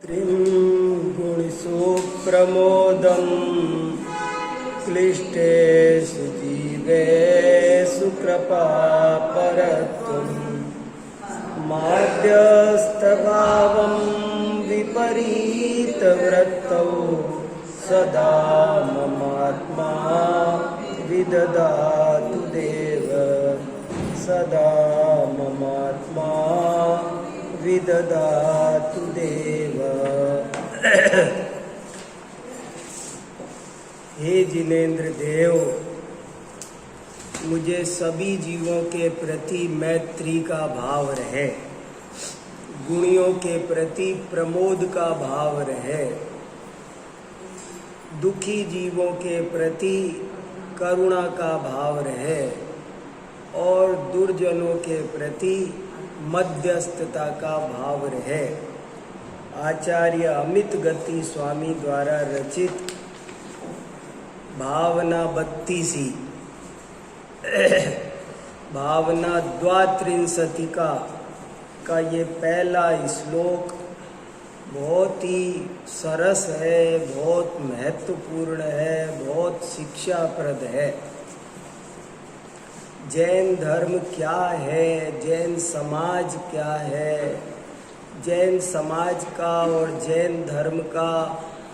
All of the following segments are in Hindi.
गुणिषु प्रमोदं क्लिष्टेषु जीवेषु कृपापरत्वं माध्यस्थभावं विपरीतवृत्तौ सदा ममात्मा विददातु देव सदा ममात्मा विददातु देव। हे जिनेन्द्र देव, मुझे सभी जीवों के प्रति मैत्री का भाव रहे, गुणियों के प्रति प्रमोद का भाव रहे, दुखी जीवों के प्रति करुणा का भाव रहे और दुर्जनों के प्रति मध्यस्थता का भाव रहे। आचार्य अमित गति स्वामी द्वारा रचित भावना 32 भावना द्वात्रिंशतिका का ये पहला श्लोक बहुत ही सरस है, बहुत महत्वपूर्ण है, बहुत शिक्षाप्रद है। जैन धर्म क्या है, जैन समाज क्या है, जैन समाज का और जैन धर्म का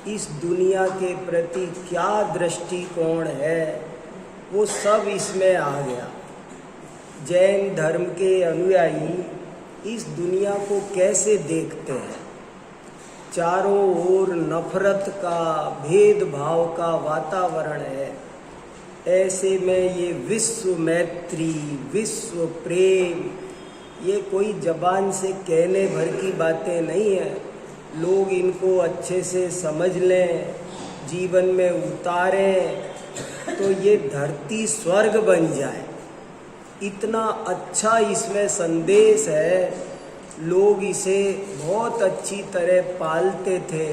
इस दुनिया के प्रति क्या दृष्टिकोण है, वो सब इसमें आ गया। जैन धर्म के अनुयायी इस दुनिया को कैसे देखते हैं, चारों ओर नफरत का, भेदभाव का वातावरण है। ऐसे में ये विश्व मैत्री, विश्व प्रेम, ये कोई जबान से कहने भर की बातें नहीं है। लोग इनको अच्छे से समझ लें, जीवन में उतारें तो ये धरती स्वर्ग बन जाए। इतना अच्छा इसमें संदेश है, लोग इसे बहुत अच्छी तरह पालते थे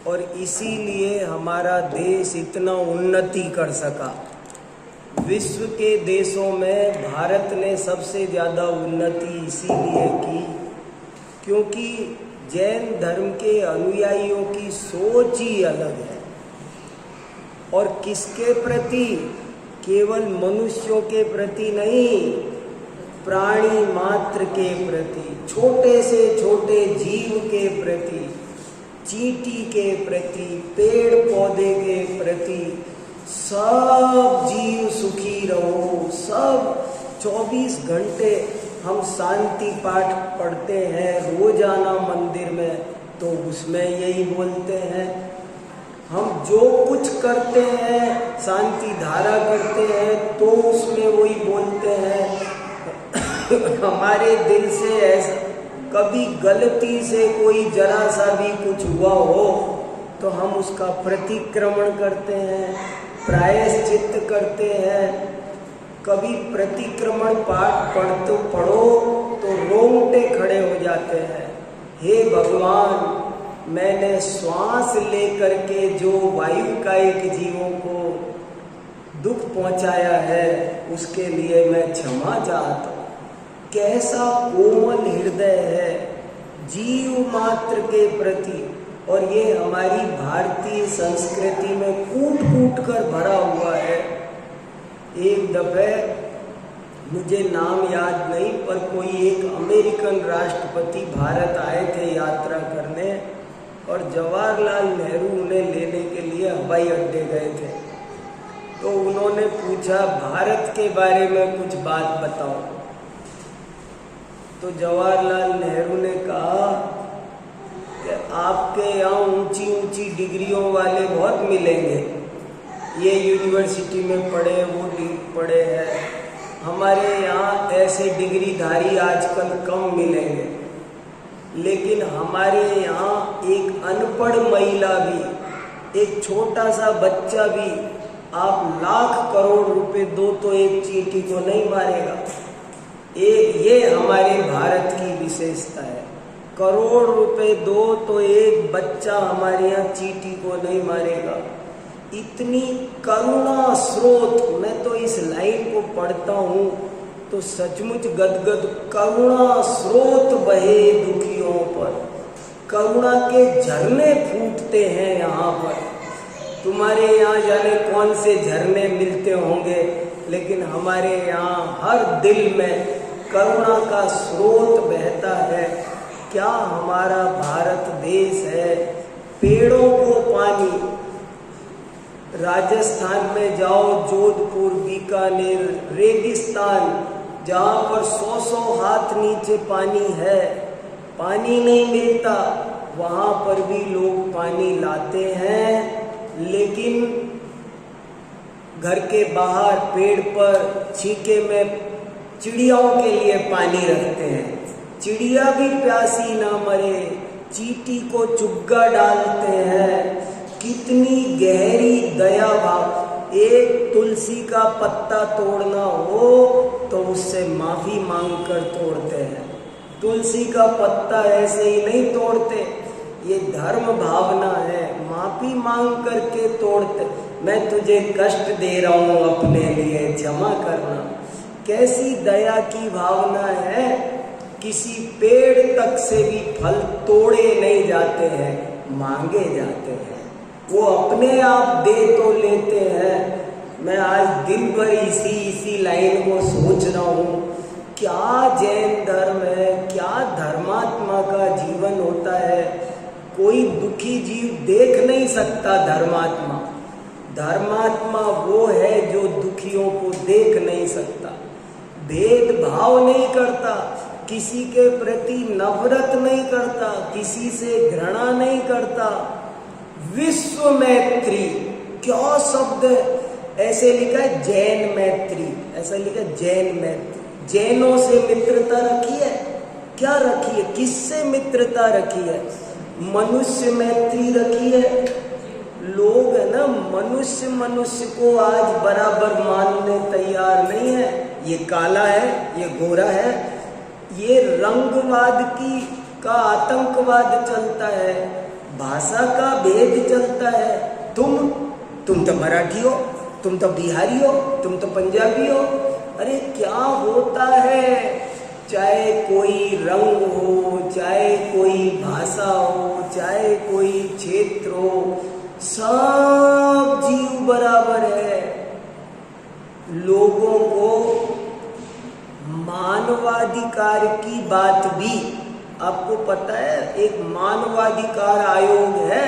और इसीलिए हमारा देश इतना उन्नति कर सका। विश्व के देशों में भारत ने सबसे ज़्यादा उन्नति इसीलिए की क्योंकि जैन धर्म के अनुयायियों की सोच ही अलग है। और किसके प्रति? केवल मनुष्यों के प्रति नहीं, प्राणी मात्र के प्रति, छोटे से छोटे जीव के प्रति, चींटी के प्रति, पेड़ पौधे के प्रति, सब जीव सुखी रहो। सब 24 घंटे हम शांति पाठ पढ़ते हैं रोजाना मंदिर में, तो उसमें यही बोलते हैं। हम जो कुछ करते हैं, शांति धारा करते हैं, तो उसमें वही बोलते हैं। हमारे दिल से ऐसा कभी गलती से कोई जरा सा भी कुछ हुआ हो तो हम उसका प्रतिक्रमण करते हैं, प्रायश्चित्त करते हैं। कभी प्रतिक्रमण पाठ पढ़ो तो रोंगटे खड़े हो जाते हैं। हे भगवान, मैंने श्वास लेकर के जो वायुकायिक जीवों को दुख पहुंचाया है उसके लिए मैं क्षमा चाहता हूँ। कैसा कोमल हृदय है जीव मात्र के प्रति। और ये हमारी भारतीय संस्कृति में कूट कूट कर भरा हुआ है। एक दफे मुझे नाम याद नहीं, पर कोई एक अमेरिकन राष्ट्रपति भारत आए थे यात्रा करने और जवाहरलाल नेहरू उन्हें लेने के लिए हवाई अड्डे गए थे। तो उन्होंने पूछा, भारत के बारे में कुछ बात बताओ। तो जवाहरलाल नेहरू ने कहा कि आपके यहाँ ऊंची ऊंची डिग्रियों वाले बहुत मिलेंगे, ये यूनिवर्सिटी में पढ़े, वो पढ़े हैं। हमारे यहाँ ऐसे डिग्रीधारी आजकल कम मिलेंगे, लेकिन हमारे यहाँ एक अनपढ़ महिला भी, एक छोटा सा बच्चा भी आप लाख करोड़ रुपए दो तो एक चींटी को नहीं मारेगा। ये हमारे भारत की विशेषता है। करोड़ रुपए दो तो एक बच्चा हमारे यहाँ चींटी को नहीं मारेगा। इतनी करुणा स्रोत, मैं तो इस लाइन को पढ़ता हूँ तो सचमुच गदगद करुणा स्रोत बहे दुखियों पर। करुणा के झरने फूटते हैं यहाँ पर। तुम्हारे यहाँ जाने कौन से झरने मिलते होंगे, लेकिन हमारे यहाँ हर दिल में करुणा का स्रोत बहता है। क्या हमारा भारत देश है, पेड़ों को पानी। राजस्थान में जाओ, जोधपुर, बीकानेर, रेगिस्तान, जहाँ पर 100-100 हाथ नीचे पानी है, पानी नहीं मिलता, वहाँ पर भी लोग पानी लाते हैं, लेकिन घर के बाहर पेड़ पर छीके में चिड़ियाओं के लिए पानी रखते हैं। चिड़िया भी प्यासी ना मरे, चींटी को चुग्गा डालते हैं। कितनी गहरी दया भाव। एक तुलसी का पत्ता तोड़ना हो तो उससे माफी मांगकर तोड़ते हैं। तुलसी का पत्ता ऐसे ही नहीं तोड़ते, ये धर्म भावना है, माफी मांग करके तोड़ते। मैं तुझे कष्ट दे रहा हूँ, अपने लिए क्षमा करना। कैसी दया की भावना है। किसी पेड़ तक से भी फल तोड़े नहीं जाते हैं, मांगे जाते हैं। वो अपने आप दे तो लेते हैं। मैं आज दिन भर इसी लाइन को सोच रहा हूँ, क्या जैन धर्म है, क्या धर्मात्मा का जीवन होता है। कोई दुखी जीव देख नहीं सकता धर्मात्मा। धर्मात्मा वो है जो दुखियों को देख नहीं सकता, भेदभाव नहीं करता, किसी के प्रति नफरत नहीं करता, किसी से घृणा नहीं करता। विश्व मैत्री, क्या शब्द है। ऐसे लिखा है जैन मैत्री, ऐसा लिखा है जैन मैत्री। जैनों से मित्रता रखी है, क्या रखी है, किससे मित्रता रखी है। मनुष्य मैत्री रखी है। लोग है ना, मनुष्य को आज बराबर मानने तैयार नहीं है। ये काला है, ये गोरा है, ये रंगवाद का आतंकवाद चलता है, भाषा का भेद चलता है। तुम तो मराठी हो, तुम तो बिहारी हो, तुम तो पंजाबी हो। अरे क्या होता है। चाहे कोई रंग हो, चाहे कोई भाषा हो, चाहे कोई क्षेत्र हो, सब जीव बराबर है। लोगों को मानवाधिकार की बात भी, आपको पता है, एक मानवाधिकार आयोग है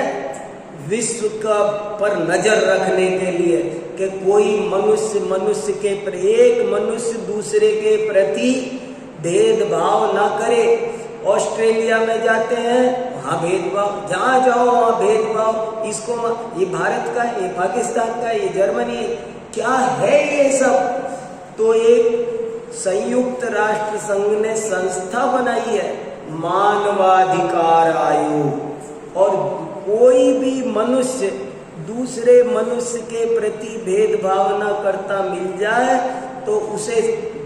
विश्व का पर नजर रखने के लिए कि कोई मनुष्य के एक मनुष्य दूसरे के प्रति भेदभाव ना करे। ऑस्ट्रेलिया में जाते हैं, वहाँ भेदभाव, जहाँ जाओ वहाँ भेदभाव। इसको ये भारत का, ये पाकिस्तान का, ये जर्मनी, क्या है ये सब। तो एक संयुक्त राष्ट्र संघ ने संस्था बनाई है, मानवाधिकार आयोग। और कोई भी मनुष्य दूसरे मनुष्य के प्रति भेदभाव न करता मिल जाए तो उसे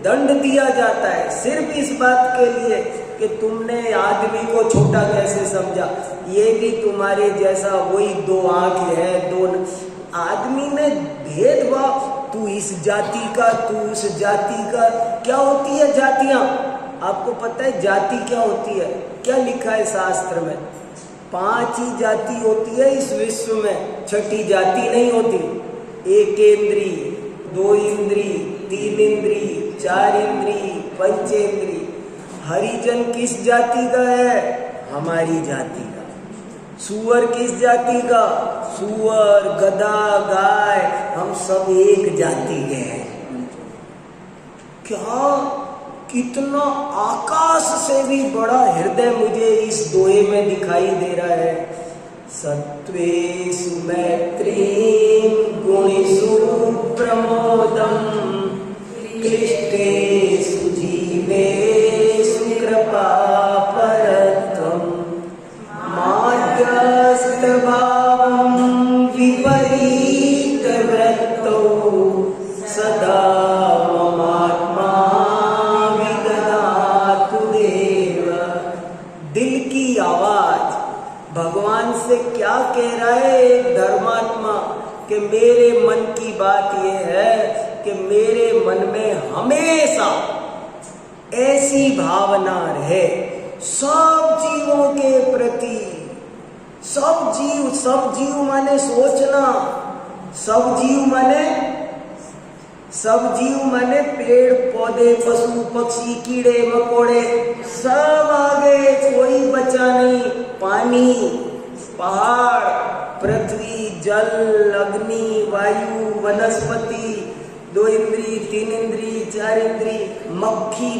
दंड दिया जाता है, सिर्फ इस बात के लिए कि तुमने आदमी को छोटा कैसे समझा। ये भी तुम्हारे जैसा वही दो आंख है, दो आदमी ने भेदभाव, तू इस जाति का, तू उस जाति का। क्या होती है जातियां, आपको पता है जाति क्या होती है, क्या लिखा है शास्त्र में। 5 ही जाति होती है इस विश्व में, छठी जाति नहीं होती। 1 इंद्री, 2 इंद्री, 3 इंद्री, 4 इंद्री, पंचेंद्री। हरिजन किस जाति का है, हमारी जाति का। सुअर किस जाति का, सुअर, गधा, गाय, हम सब एक जाति के हैं। क्या कितना आकाश से भी बड़ा हृदय मुझे इस दोहे में दिखाई दे रहा है। सत्वेषु मैत्रीं गुणेषु प्रमोदं क्लिष्टेषु जीवेषु कृपापरत्वं माध्यस्थभावं विपरीतवृत्तौ सदा ममात्मा विदधातु देव। दिल की आवाज भगवान से क्या कह रहा है एक धर्मात्मा, कि मेरे मन की बात यह है कि मेरे मन में हमेशा ऐसी भावना रहे, सब जीवों के प्रति, सब जीव माने सोचना, सब जीव माने पेड़ पौधे, पशु पक्षी, कीड़े मकोड़े, सब आ गए, कोई बचा नहीं। पानी, पहाड़, पृथ्वी, जल, अग्नि, वायु, वनस्पति, 2 इंद्री, 3 इंद्री, 4 इंद्री, मक्खी,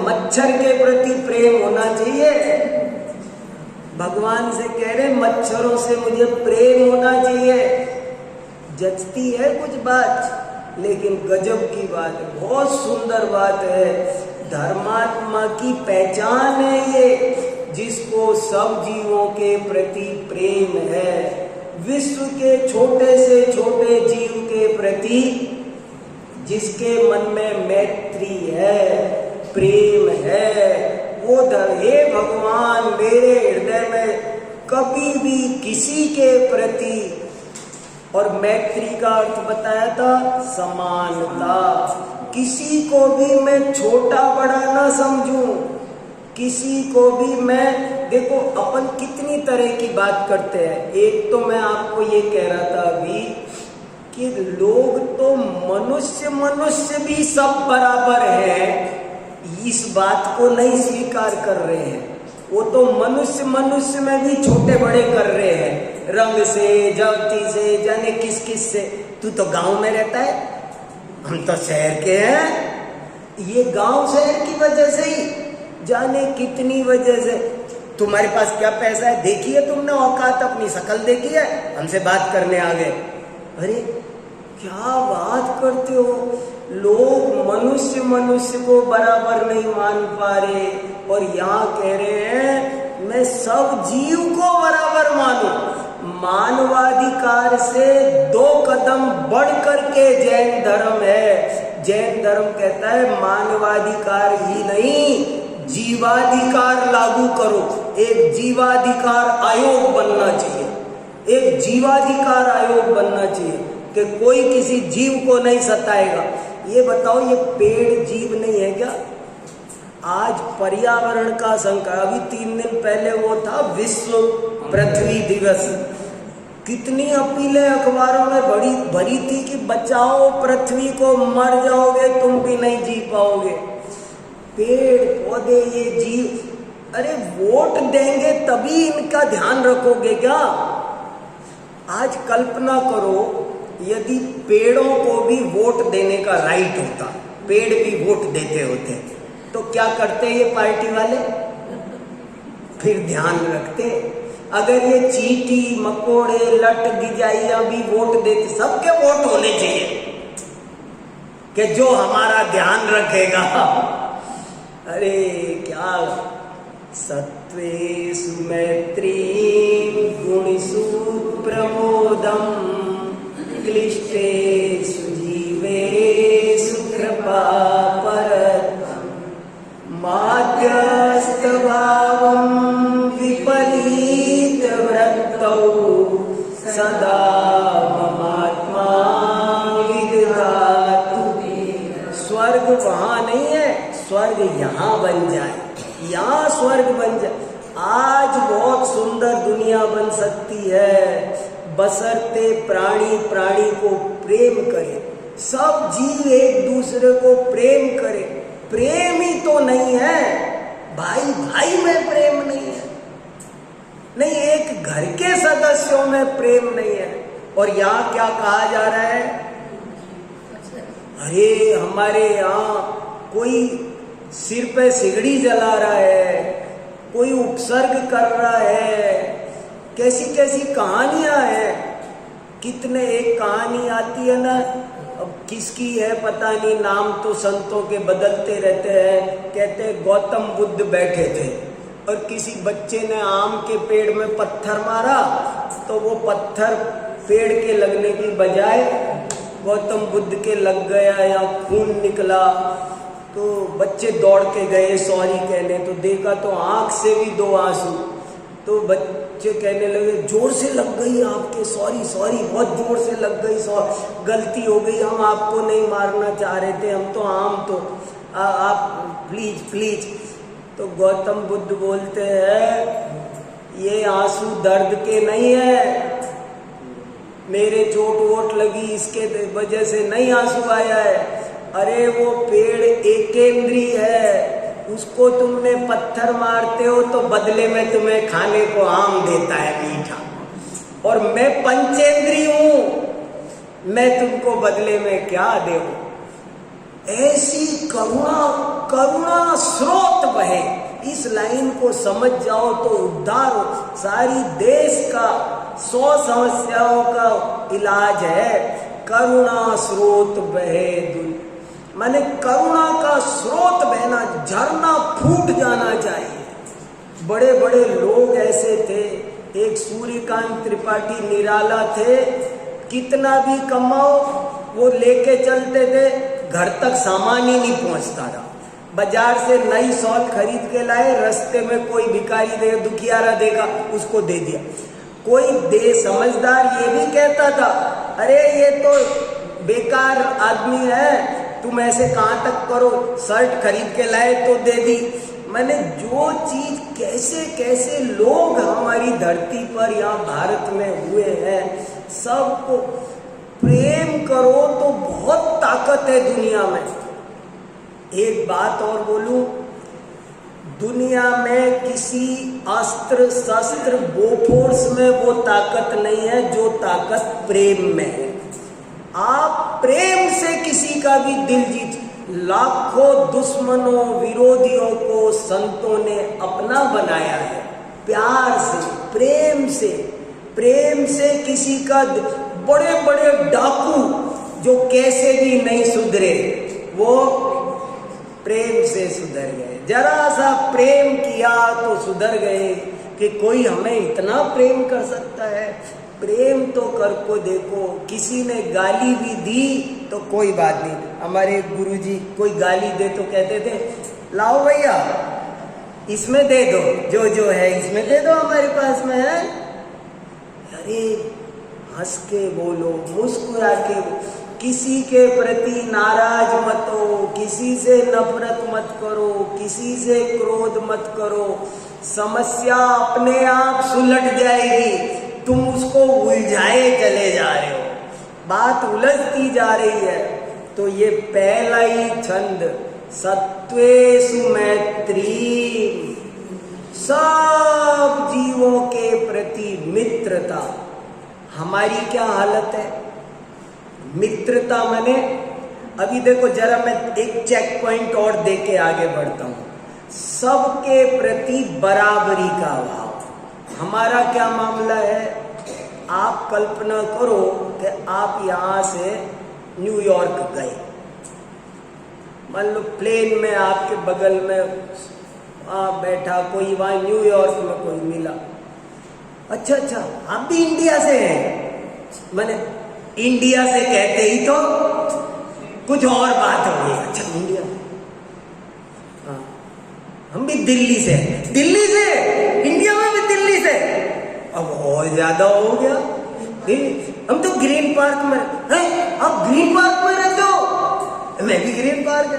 मच्छर के प्रति प्रेम होना चाहिए। भगवान से कह रहे मच्छरों से मुझे प्रेम होना चाहिए। जचती है कुछ बात, लेकिन गजब की बात है, बहुत सुंदर बात है। धर्मात्मा की पहचान है ये, जिसको सब जीवों के प्रति प्रेम है। विश्व के छोटे से छोटे जीव के प्रति जिसके मन में मैत्री है, प्रेम है, वो हे भगवान मेरे हृदय में कभी भी किसी के प्रति, और मैत्री का अर्थ बताया था समानता, किसी को भी मैं छोटा बड़ा ना समझूं, किसी को भी मैं, देखो अपन कितनी तरह की बात करते हैं। एक तो मैं आपको ये कह रहा था अभी कि लोग तो मनुष्य भी सब बराबर है, इस बात को नहीं स्वीकार कर रहे हैं। वो तो मनुष्य में भी छोटे बड़े कर रहे हैं, रंग से, जाति से, जाने किस किस से। तू तो गांव में रहता है, हम तो शहर के हैं। ये गांव शहर की वजह से ही, जाने कितनी वजह से। तुम्हारे पास क्या पैसा है, देखी है तुमने औकात, अपनी शक्ल देखी है, हमसे बात करने आ गए। अरे क्या बात करते हो, लोग मनुष्य को बराबर नहीं मान पा रहे, और यहाँ कह रहे हैं मैं सब जीव को बराबर मानूं। मानवाधिकार से 2 कदम बढ़ करके जैन धर्म है। जैन धर्म कहता है मानवाधिकार ही नहीं, जीवाधिकार लागू करो। एक जीवाधिकार आयोग बनना चाहिए, एक जीवाधिकार आयोग बनना चाहिए कि कोई किसी जीव को नहीं सताएगा। ये बताओ, ये पेड़ जीव नहीं है क्या? आज पर्यावरण का संकट, अभी 3 दिन पहले वो था विश्व पृथ्वी दिवस, कितनी अपीलें अखबारों में भरी थी कि बचाओ पृथ्वी को, मर जाओगे तुम भी नहीं जी पाओगे। पेड़ पौधे ये जीव, अरे वोट देंगे तभी इनका ध्यान रखोगे क्या? आज कल्पना करो यदि पेड़ों को भी वोट देने का राइट होता, पेड़ भी वोट देते होते, तो क्या करते ये पार्टी वाले? फिर ध्यान रखते। अगर ये चींटी मकोड़े लट गिजाइया भी वोट देते, सबके वोट होने चाहिए कि जो हमारा ध्यान रखेगा। अरे क्या सत्वेषु मैत्री गुणेषु प्रमोदम क्लिष्टेषु जीवेषु कृपा परतम माध्यस्थ भावं विपरीत वृत्तौ सदा ममात्मा विदधातु। स्वर्ग वहां नहीं है, स्वर्ग यहाँ बन जाए, यहाँ स्वर्ग बन जाए। आज बहुत सुंदर दुनिया बन सकती है बशर्ते प्राणी को प्रेम करे, सब जीव एक दूसरे को प्रेम करे। प्रेम ही तो नहीं है, भाई में प्रेम नहीं है, नहीं एक घर के सदस्यों में प्रेम नहीं है। और यहाँ क्या कहा जा रहा है? अरे हमारे यहाँ कोई सिर पे सिगड़ी जला रहा है, कोई उपसर्ग कर रहा है, कैसी कैसी कहानियां हैं। कितने, एक कहानी आती है ना, अब किसकी है पता नहीं, नाम तो संतों के बदलते रहते हैं। कहते हैं गौतम बुद्ध बैठे थे और किसी बच्चे ने आम के पेड़ में पत्थर मारा, तो वो पत्थर पेड़ के लगने की बजाय गौतम बुद्ध के लग गया या खून निकला। तो बच्चे दौड़ के गए सॉरी कहने, तो देखा तो आंख से भी 2 आंसू। तो बच्चे कहने लगे जोर से लग गई आपके, सॉरी बहुत जोर से लग गई, सॉरी गलती हो गई, हम आपको नहीं मारना चाह रहे थे, हम तो आप प्लीज। तो गौतम बुद्ध बोलते हैं ये आंसू दर्द के नहीं है, मेरे चोट वोट लगी इसके वजह से नहीं आंसू आया है। अरे वो पेड़ एकेंद्रीय है, उसको तुमने पत्थर मारते हो तो बदले में तुम्हें खाने को आम देता है मीठा, और मैं पंचेंद्रीय हूं, मैं तुमको बदले में क्या दूं। ऐसी करुणा स्रोत बहे। इस लाइन को समझ जाओ तो उद्धार हो। सारी देश का 100 समस्याओं का इलाज है। करुणा स्रोत बहे, माने करुणा का स्रोत बहना, झरना फूट जाना चाहिए। बड़े बड़े लोग ऐसे थे, एक सूर्यकांत त्रिपाठी निराला थे, कितना भी कमाओ वो लेके चलते थे, घर तक सामान ही नहीं पहुंचता था। बाजार से नई शॉल खरीद के लाए, रास्ते में कोई भिखारी दे दुखियारा देगा, उसको दे दिया। कोई दे समझदार ये भी कहता था अरे ये तो बेकार आदमी है, तुम ऐसे कहाँ तक करो, शर्ट खरीद के लाए तो दे दी। मैंने जो चीज कैसे कैसे लोग हमारी धरती पर यहाँ भारत में हुए हैं, सबको प्रेम करो तो बहुत ताकत है दुनिया में। एक बात और बोलूं, दुनिया में किसी अस्त्र शस्त्र बोफोर्स में वो ताकत नहीं है जो ताकत प्रेम में है। आप प्रेम से किसी का भी दिल जीत, लाखों दुश्मनों विरोधियों को संतों ने अपना बनाया है। प्यार से, प्रेम से किसी का, बड़े बड़े डाकू जो कैसे भी नहीं सुधरे वो प्रेम से सुधर गए। जरा सा प्रेम किया तो सुधर गए कि कोई हमें इतना प्रेम कर सकता है। प्रेम तो कर को देखो। किसी ने गाली भी दी तो कोई बात नहीं। हमारे गुरुजी कोई गाली दे तो कहते थे लाओ भैया इसमें दे दो, जो है इसमें दे दो, हमारे पास में है। अरे हंस के बोलो, मुस्कुरा के, किसी के प्रति नाराज मत हो, किसी से नफरत मत करो, किसी से क्रोध मत करो। समस्या अपने आप सुलट जाएगी, तुम उसको उलझाए चले जा रहे हो, बात उलझती जा रही है। तो ये पहला ही छंद, सत्वेषु मैत्री, सब जीवों के प्रति मित्रता। हमारी क्या हालत है? मित्रता माने, अभी देखो जरा मैं एक चेक पॉइंट और दे के आगे बढ़ता हूं। सबके प्रति बराबरी का भाव। हमारा क्या मामला है? आप कल्पना करो कि आप यहां से न्यूयॉर्क गए, मान लो प्लेन में आपके बगल में बैठा कोई, वहां न्यूयॉर्क में कोई मिला। अच्छा आप भी इंडिया से हैं, मैंने इंडिया से कहते ही तो कुछ और बात हो गई। अच्छा इंडिया, हाँ हम भी दिल्ली से, इंडिया में भी दिल्ली से, अब और ज्यादा हो गया। हम तो ग्रीन पार्क में हैं, आप ग्रीन पार्क में रहते हो, मैं भी ग्रीन पार्क है।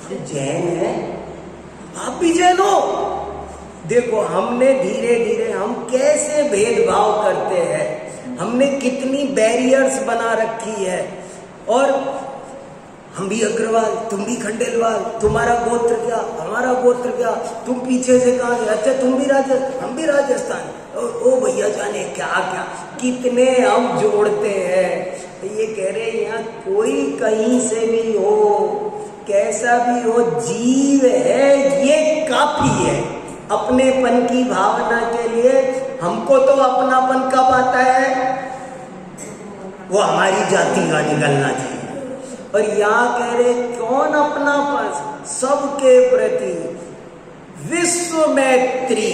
हम जैन है, आप भी जैन हो। देखो हमने धीरे धीरे, हम कैसे भेदभाव करते हैं, हमने कितनी बैरियर्स बना रखी है। और हम भी अग्रवाल, तुम भी खंडेलवाल, तुम्हारा गोत्र क्या, हमारा गोत्र क्या, तुम पीछे से कहाँ गए, अच्छा तुम भी राजस्थान, हम भी राजस्थान, ओ भैया जाने क्या क्या, कितने हम जोड़ते हैं। तो ये कह रहे हैं यहाँ कोई कहीं से भी हो, कैसा भी हो, जीव है ये काफी है अपनेपन की भावना के लिए। हमको तो अपनापन कब आता है? वो हमारी जाति का निकलना चाहिए। और यहाँ कह रहे कौन अपनापन? सबके प्रति विश्व मैत्री,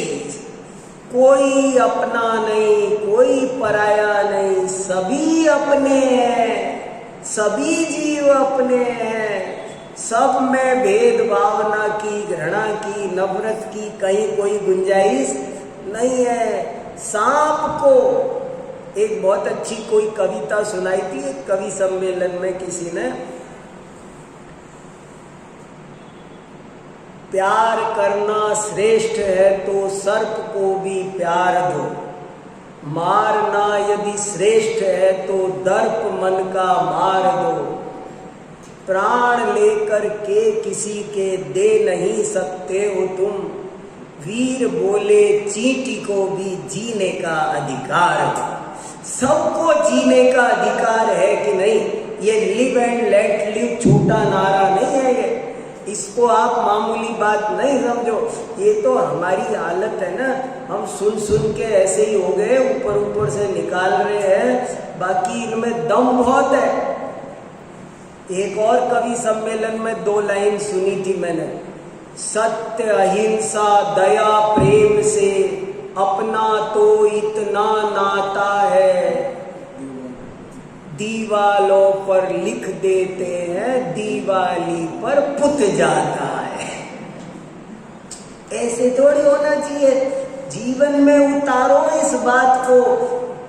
कोई अपना नहीं, कोई पराया नहीं, सभी अपने हैं, सभी जीव अपने हैं। सब में भेद भावना की, घृणा की, नफरत की कहीं कोई गुंजाइश नहीं है। सांप को एक बहुत अच्छी कोई कविता सुनाई थी एक कवि सम्मेलन में किसी ने। प्यार करना श्रेष्ठ है तो सर्प को भी प्यार दो, मारना यदि श्रेष्ठ है तो दर्प मन का मार दो। प्राण लेकर के किसी के दे नहीं सकते हो तुम, वीर बोले चींटी को भी जीने का अधिकार है। सबको जीने का अधिकार है कि नहीं? ये लिव एंड लेट लिव छोटा नारा नहीं है ये, इसको आप मामूली बात नहीं समझो। ये तो हमारी हालत है ना, हम सुन सुन के ऐसे ही हो गए, ऊपर ऊपर से निकाल रहे हैं, बाकी इनमें दम बहुत है। एक और कवि सम्मेलन में 2 लाइन सुनी थी मैंने, सत्य अहिंसा दया प्रेम से अपना तो इतना नाता है, दीवालों पर लिख देते हैं दिवाली पर पुत जाता है। ऐसे थोड़ी होना चाहिए, जीवन में उतारो इस बात को,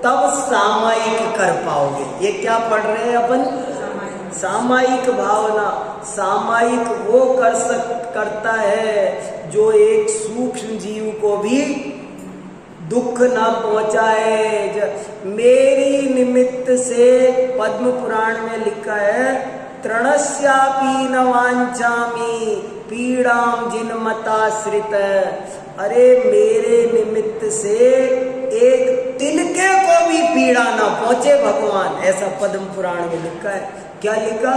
तब सामायिक कर पाओगे। ये क्या पढ़ रहे हैं अपन? सामायिक भावना। सामायिक वो करता है जो एक सूक्ष्म जीव को भी दुख ना पहुंचाए। मेरी निमित्त से पद्म पुराण में लिखा है, तृणस्यापि न वांछामि पीड़ाम जिनमताश्रित। अरे मेरे निमित्त से एक तिनके को भी पीड़ा ना पहुंचे भगवान, ऐसा पद्म पुराण में लिखा है। क्या लिखा?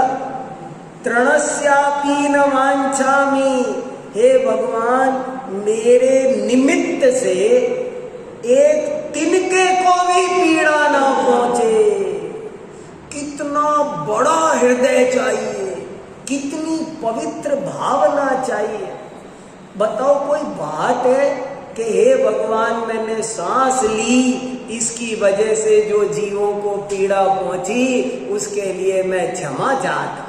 तृणस्यापि न वांछामि, हे भगवान मेरे निमित्त से एक तिनके को भी पीड़ा ना पहुंचे। कितना बड़ा हृदय चाहिए, कितनी पवित्र भावना चाहिए। बताओ कोई बात है कि हे भगवान मैंने सांस ली, इसकी वजह से जो जीवों को पीड़ा पहुंची उसके लिए मैं क्षमा चाहता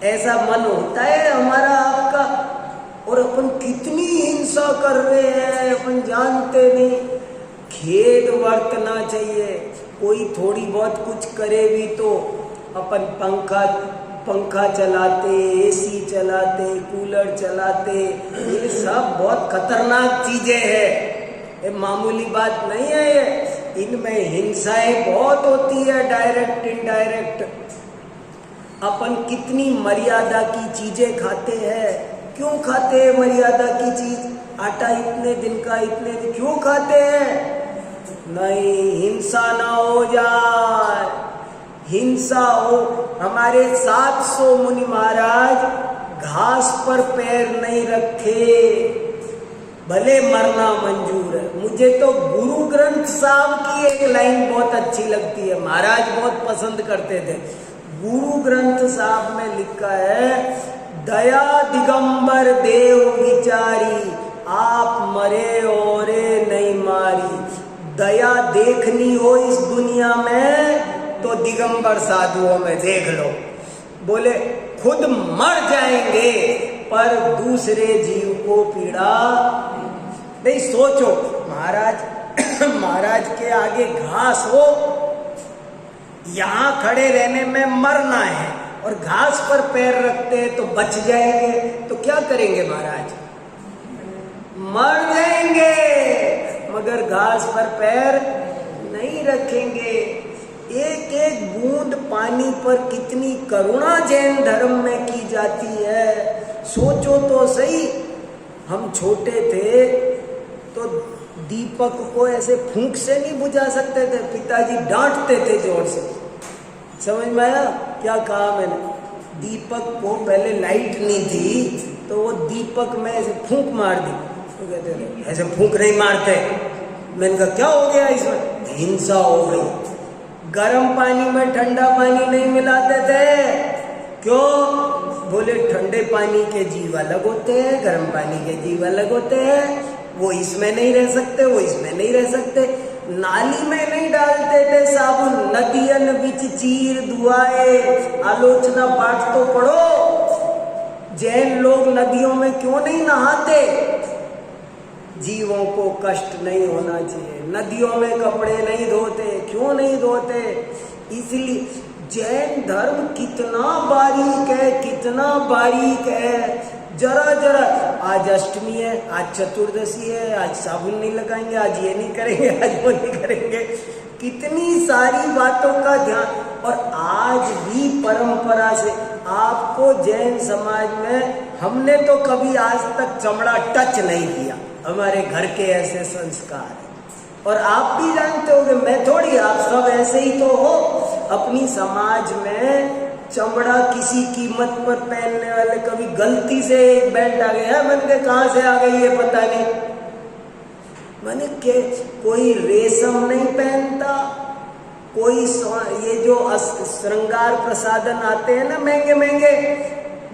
ऐसा मन होता है हमारा आपका? और अपन कितनी हिंसा कर रहे हैं अपन जानते नहीं। खेद बरतना चाहिए। कोई थोड़ी बहुत कुछ करे भी तो अपन पंखा चलाते, एसी चलाते, कूलर चलाते, ये सब बहुत खतरनाक चीजें हैं। ये मामूली बात नहीं है ये। इनमें हिंसाएं बहुत होती है, डायरेक्ट इनडायरेक्ट। अपन कितनी मर्यादा की चीजें खाते हैं। क्यों खाते हैं मर्यादा की चीज? आटा इतने दिन का, इतने दिन क्यों खाते हैं? नहीं, हिंसा ना हो जाए, हिंसा हो। हमारे 700 मुनि महाराज घास पर पैर नहीं रखे, भले मरना मंजूर है। मुझे तो गुरु ग्रंथ साहब की एक लाइन बहुत अच्छी लगती है, महाराज बहुत पसंद करते थे। गुरु ग्रंथ साहब में लिखा है, दया दिगंबर देव विचारी, आप मरे और नहीं मारी। दया देखनी हो इस दुनिया में तो दिगंबर साधुओं में देख लो। बोले खुद मर जाएंगे पर दूसरे जीव को पीड़ा नहीं। सोचो महाराज के आगे घास हो, यहां खड़े रहने में मरना है और घास पर पैर रखते हैं तो बच जाएंगे, तो क्या करेंगे महाराज? मर जाएंगे, मगर घास पर पैर नहीं रखेंगे। एक एक बूंद पानी पर कितनी करुणा जैन धर्म में की जाती है। सोचो तो सही, हम छोटे थे तो दीपक को ऐसे फूंक से नहीं बुझा सकते थे, पिताजी डांटते थे जोर से। समझ में आया क्या कहा मैंने? दीपक को पहले लाइट नहीं थी तो वो दीपक में ऐसे फूंक मार दी, तो कहते थे ऐसे फूंक नहीं मारते। मैंने कहा क्या हो गया इसमें? हिंसा हो गई। गर्म पानी में ठंडा पानी नहीं मिलाते थे, क्यों? बोले ठंडे पानी के जीव अलग होते हैं, गर्म पानी के जीव अलग होते हैं, वो इसमें नहीं रह सकते, वो इसमें नहीं रह सकते। नाली में नहीं डालते थे साबुन, नदियन बिच चीर दुआए। आलोचना पाठ तो पढ़ो, जैन लोग नदियों में क्यों नहीं नहाते? जीवों को कष्ट नहीं होना चाहिए। नदियों में कपड़े नहीं धोते, क्यों नहीं धोते? इसलिए जैन धर्म कितना बारीक है, कितना बारीक है। जरा जरा, आज अष्टमी है, आज चतुर्दशी है, आज साबुन नहीं लगाएंगे, आज ये नहीं करेंगे, आज वो नहीं करेंगे, कितनी सारी बातों का ध्यान। और आज भी परंपरा से आपको जैन समाज में हमने तो कभी आज तक चमड़ा टच नहीं किया, हमारे घर के ऐसे संस्कार हैं। और आप भी जानते होंगे, मैं थोड़ी, आप सब ऐसे ही तो हो। अपनी समाज में चमड़ा किसी कीमत पर पहनने वाले, कभी गलती से एक बेल्ट आ गया, मैंने कहा कहाँ से आ गई ये पता नहीं, मैंने के कोई रेशम नहीं पहनता, कोई ये जो श्रृंगार प्रसाधन आते हैं ना महंगे महंगे,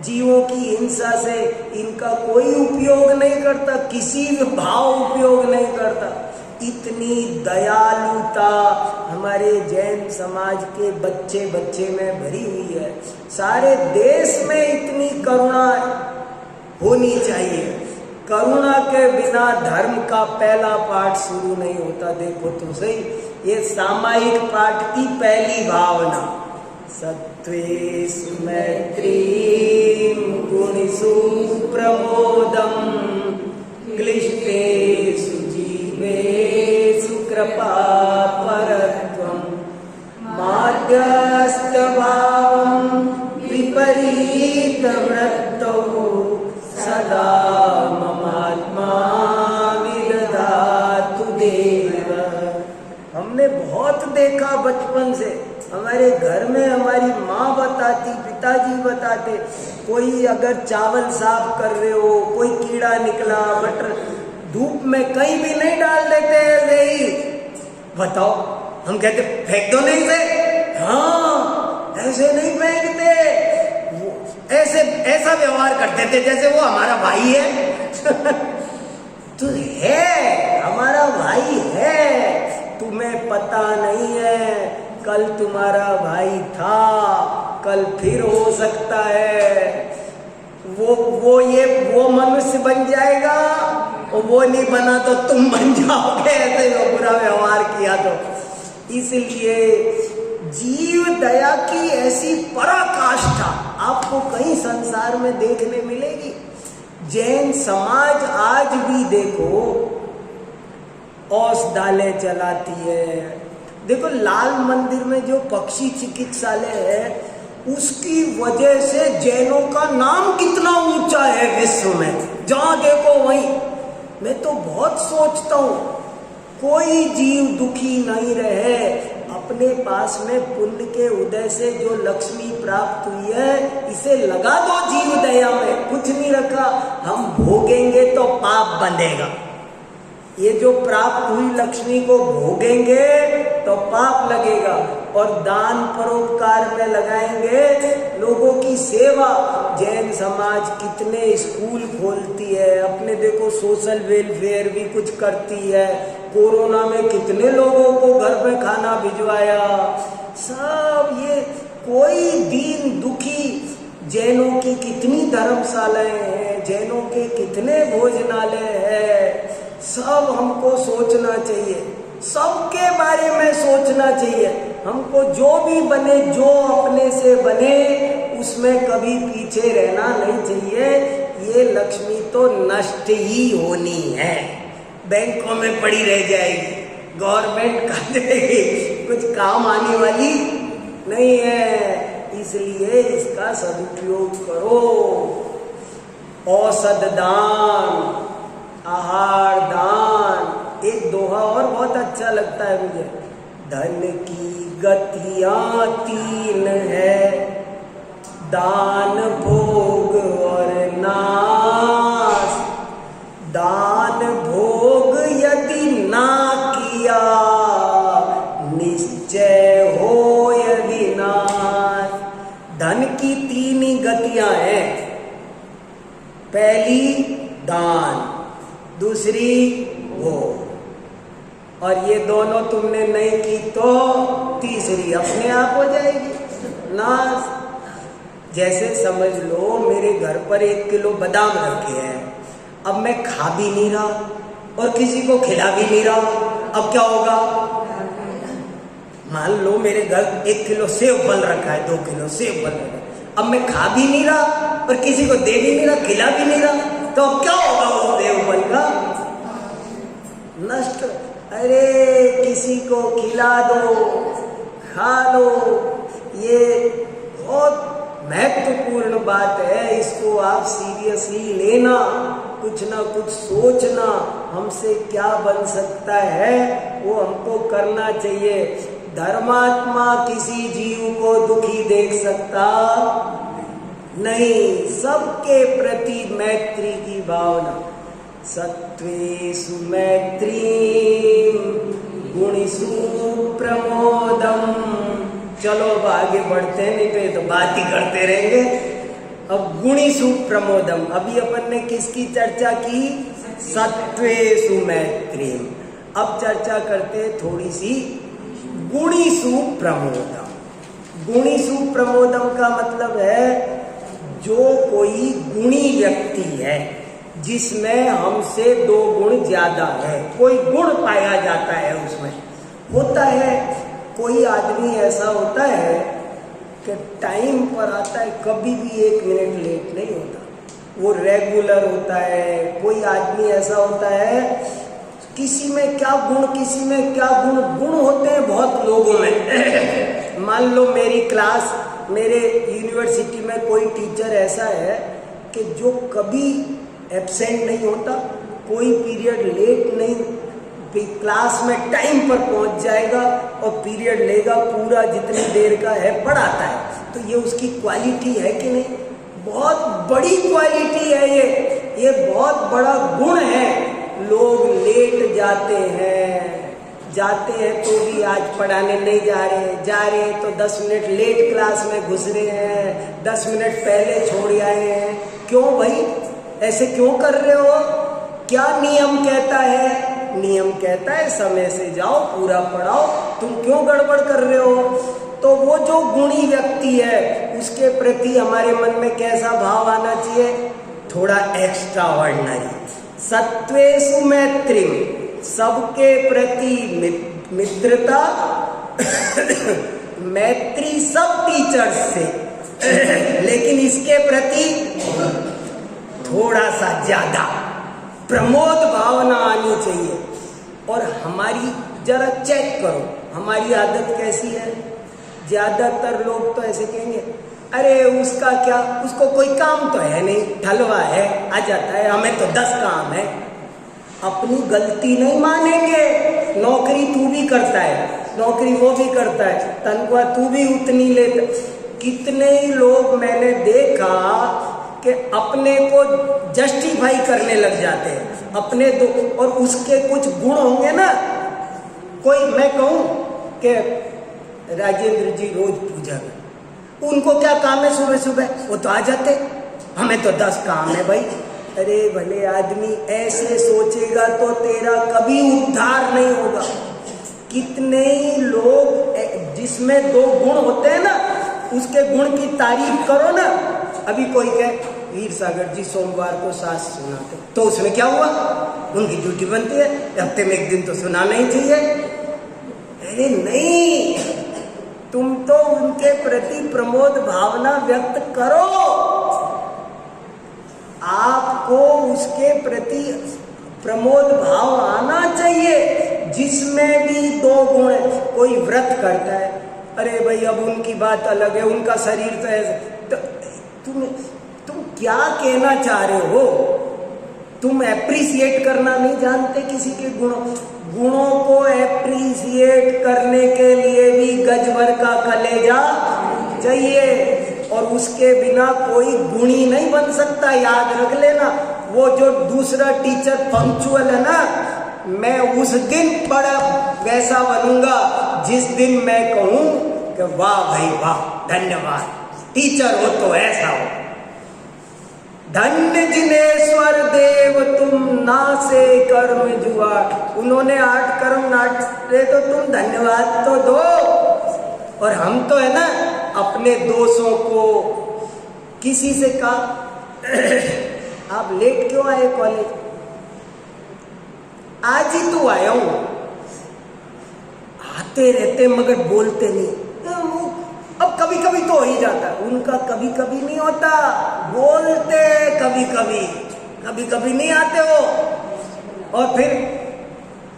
जीवों की हिंसा से इनका कोई उपयोग नहीं करता, किसी भी भाव उपयोग नहीं करता। इतनी दयालुता हमारे जैन समाज के बच्चे बच्चे में भरी हुई है। सारे देश में इतनी करुणा होनी चाहिए। करुणा के बिना धर्म का पहला पाठ शुरू नहीं होता। देखो तो सही, ये सामायिक पाठ की पहली भावना, सत्त्वेषु मैत्रीं गुणेषु प्रमोदम क्लिष्टेषु जीवेषु कृपापरत्वं मार्गस्थभावं विपरीतवृत्तौ सदा ममात्मा विदधातु देव। हमने बहुत देखा बचपन से, हमारे घर में हमारी माँ बताती, पिताजी बताते, कोई अगर चावल साफ कर रहे हो, कोई कीड़ा निकला, मटर धूप में कहीं भी नहीं डाल देते ऐसे ही। बताओ, हम कहते फेंक दो नहीं से, हाँ ऐसे नहीं फेंकते, ऐसे ऐसा व्यवहार करते थे जैसे वो हमारा भाई है। तो है, हमारा भाई है, तुम्हें पता नहीं है, कल तुम्हारा भाई था, कल फिर हो सकता है वो मनुष्य बन जाएगा, और वो नहीं बना तो तुम बन जाओगे, ऐसे वो बुरा व्यवहार किया तो। इसलिए जीव दया की ऐसी पराकाष्ठा आपको कहीं संसार में देखने मिलेगी। जैन समाज आज भी देखो औषधालय चलाती है। देखो लाल मंदिर में जो पक्षी चिकित्सालय है, उसकी वजह से जैनों का नाम कितना ऊंचा है विश्व में, जहां देखो वहीं। मैं तो बहुत सोचता हूँ, कोई जीव दुखी नहीं रहे। अपने पास में पुण्य के उदय से जो लक्ष्मी प्राप्त हुई है, इसे लगा दो जीव दया में, कुछ नहीं रखा, हम भोगेंगे तो पाप बंधेगा। ये जो प्राप्त हुई लक्ष्मी को भोगेंगे तो पाप लगेगा। और दान परोपकार में लगाएंगे, लोगों की सेवा। जैन समाज कितने स्कूल खोलती है, अपने देखो सोशल वेलफेयर भी कुछ करती है। कोरोना में कितने लोगों को घर में खाना भिजवाया, सब ये कोई दीन दुखी। जैनों की कितनी धर्मशालाएं हैं, जैनों के कितने भोजनालय हैं। सब हमको सोचना चाहिए, सबके बारे में सोचना चाहिए। हमको जो भी बने, जो अपने से बने, उसमें कभी पीछे रहना नहीं चाहिए। ये लक्ष्मी तो नष्ट ही होनी है, बैंकों में पड़ी रह जाएगी, गवर्नमेंट खा जाएगी, कुछ काम आने वाली नहीं है। इसलिए इसका सदुपयोग करो। औषध दान, आहार दान। एक दोहा और बहुत अच्छा लगता है मुझे, धन की गतियां तीन है, दान भोग और नाश। दान भोग यदि ना किया, निश्चय होय विनाश। धन की तीन ही गतियां हैं, पहली दान, दूसरी भोग, और ये दोनों तुमने नहीं की तो तीसरी अपने आप हो जाएगी, नाश। जैसे समझ लो मेरे घर पर 1 किलो बादाम रखे हैं, अब मैं खा भी नहीं रहा और किसी को खिला भी नहीं रहा, अब क्या होगा? मान लो मेरे घर 1 किलो सेब फल रखा है, 2 किलो सेब फल रखा है, अब मैं खा भी नहीं रहा और किसी को दे भी नहीं रहा, खिला भी नहीं रहा, तो अब क्या होगा उस देवपन का? नष्ट। अरे किसी को खिला दो, खा लो, ये बहुत महत्वपूर्ण बात है। इसको आप सीरियसली लेना, कुछ ना कुछ सोचना, हमसे क्या बन सकता है वो हमको करना चाहिए। धर्मात्मा किसी जीव को दुखी देख सकता नहीं, सबके प्रति मैत्री की भावना। सत्वेषु मैत्री गुणेषु प्रमोदम। चलो अब आगे बढ़ते हैं, नहीं तो ये तो बात ही करते रहेंगे। अब गुणेषु प्रमोदम, अभी अपन ने किसकी चर्चा की? सत्वेषु मैत्री। अब चर्चा करते थोड़ी सी गुणेषु प्रमोदम। गुणेषु प्रमोदम का मतलब है जो कोई गुणी व्यक्ति है, जिसमें हमसे 2 गुण ज्यादा है, कोई गुण पाया जाता है उसमें। होता है कोई आदमी ऐसा होता है कि टाइम पर आता है, कभी भी 1 मिनट लेट नहीं होता, वो रेगुलर होता है। कोई आदमी ऐसा होता है, किसी में क्या गुण, किसी में क्या गुण, गुण होते हैं बहुत लोगों में। मान लो मेरी क्लास, मेरे यूनिवर्सिटी में कोई टीचर ऐसा है कि जो कभी एब्सेंट नहीं होता, कोई पीरियड लेट नहीं, क्लास में टाइम पर पहुंच जाएगा और पीरियड लेगा पूरा, जितनी देर का है पढ़ाता है। तो ये उसकी क्वालिटी है कि नहीं? बहुत बड़ी क्वालिटी है ये बहुत बड़ा गुण है। लोग लेट जाते हैं तो भी आज पढ़ाने नहीं जा रहे हैं तो 10 मिनट लेट क्लास में घुस रहे हैं, 10 मिनट पहले छोड़ आए हैं। क्यों भाई, ऐसे क्यों कर रहे हो? क्या नियम कहता है? नियम कहता है समय से जाओ, पूरा पढ़ाओ, तुम क्यों गड़बड़ कर रहे हो? तो वो जो गुणी व्यक्ति है उसके प्रति हमारे मन में कैसा भाव आना चाहिए? थोड़ा एक्स्ट्रा ऑर्डिनरी। सत्वेषु मैत्री, सबके प्रति मित्रता, मैत्री सब टीचर्स से, लेकिन इसके प्रति थोड़ा सा ज्यादा प्रमोद भावना आनी चाहिए। और हमारी जरा चेक करो, हमारी आदत कैसी है? ज्यादातर लोग तो ऐसे कहेंगे, अरे उसका क्या, उसको कोई काम तो है नहीं, ढलवा है, आ जाता है, हमें तो 10 काम है। अपनी गलती नहीं मानेंगे। नौकरी तू भी करता है, नौकरी वो भी करता है, तनख्वाह तू भी उतनी लेता। कितने ही लोग मैंने देखा कि अपने को जस्टिफाई करने लग जाते हैं अपने दो, और उसके कुछ गुण होंगे ना। कोई मैं कहूँ कि राजेंद्र जी रोज पूजा में, उनको क्या काम है सुबह सुबह, वो तो आ जाते, हमें तो 10 काम है भाई। अरे भले आदमी, ऐसे सोचेगा तो तेरा कभी उद्धार नहीं होगा। कितने ही लोग जिसमें 2 गुण होते हैं ना, उसके गुण की तारीफ करो ना। अभी कोई कहे वीर सागर जी सोमवार को सास सुनाते, तो उसमें क्या हुआ? उनकी ड्यूटी बनती है, हफ्ते में 1 दिन तो सुनाना ही चाहिए। अरे नहीं, तुम तो उनके प्रति प्रमोद भावना व्यक्त करो। आपको उसके प्रति प्रमोद भाव आना चाहिए, जिसमें भी 2 गुण है। कोई व्रत करता है, अरे भाई अब उनकी बात अलग है, उनका शरीर तो ऐसा, तो तुम क्या कहना चाह रहे हो? तुम एप्रिसिएट करना नहीं जानते किसी के गुणों को एप्रिसिएट करने के लिए भी गज भर का कलेजा चाहिए, और उसके बिना कोई गुणी नहीं बन सकता। याद रख लेना, वो जो दूसरा टीचर पंक्चुअल है ना, मैं उस दिन बड़ा वैसा बनूंगा जिस दिन मैं कहूं कि वाह भाई वाह, धन्यवाद, टीचर हो तो ऐसा हो। धन्य जिनेश्वर देव तुम नासे कर्म जुआर। उन्होंने 8 कर्म नाटे तो तुम धन्यवाद तो दो। और हम तो है ना अपने दोषों को किसी से कहा आप लेट क्यों आए कॉलेज? आज ही तो आया हूं। आते रहते मगर बोलते नहीं। अब कभी कभी तो हो ही जाता। उनका कभी कभी नहीं होता, बोलते कभी कभी, कभी कभी नहीं आते हो, और फिर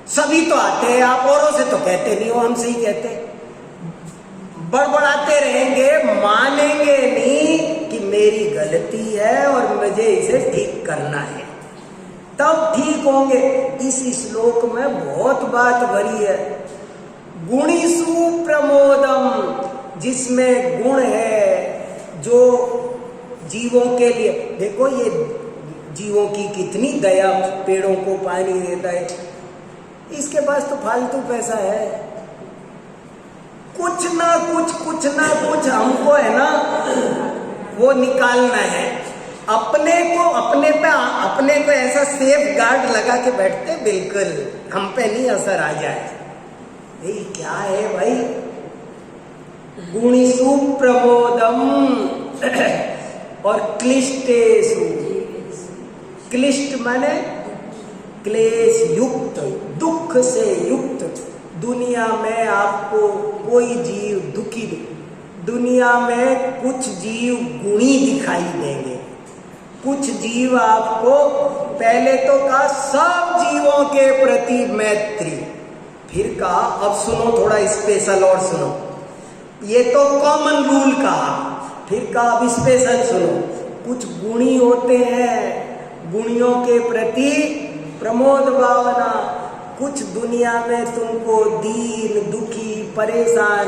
सभी तो आते हैं, आप औरों से तो कहते नहीं हो, हमसे ही कहते। बड़बड़ाते रहेंगे, मानेंगे नहीं कि मेरी गलती है और मुझे इसे ठीक करना है, तब ठीक होंगे। इस श्लोक में बहुत बात भरी है। गुणीसु प्रमोदम, जिसमें गुण है, जो जीवों के लिए, देखो ये जीवों की कितनी दया, पेड़ों को पानी देता है, इसके पास तो फालतू पैसा है, कुछ ना कुछ हमको है ना वो निकालना है। अपने को ऐसा सेफ गार्ड लगा के बैठते, बिल्कुल हम पे नहीं असर आ जाए। ये क्या है भाई? गुणीसु प्रमोदम और क्लिष्टेषु, क्लिष्ट माने क्लेश युक्त, दुख से युक्त। दुनिया में आपको कोई जीव दुखी, दुनिया में कुछ जीव गुणी दिखाई देंगे, कुछ जीव आपको, पहले तो कहा सब जीवों के प्रति मैत्री, फिर कहा, अब सुनो थोड़ा स्पेशल और सुनो, ये तो कॉमन रूल कहा, फिर कहा अब स्पेशल सुनो। कुछ गुणी होते हैं, गुणियों के प्रति प्रमोद भावना। कुछ दुनिया में तुमको दीन, दुखी, परेशान,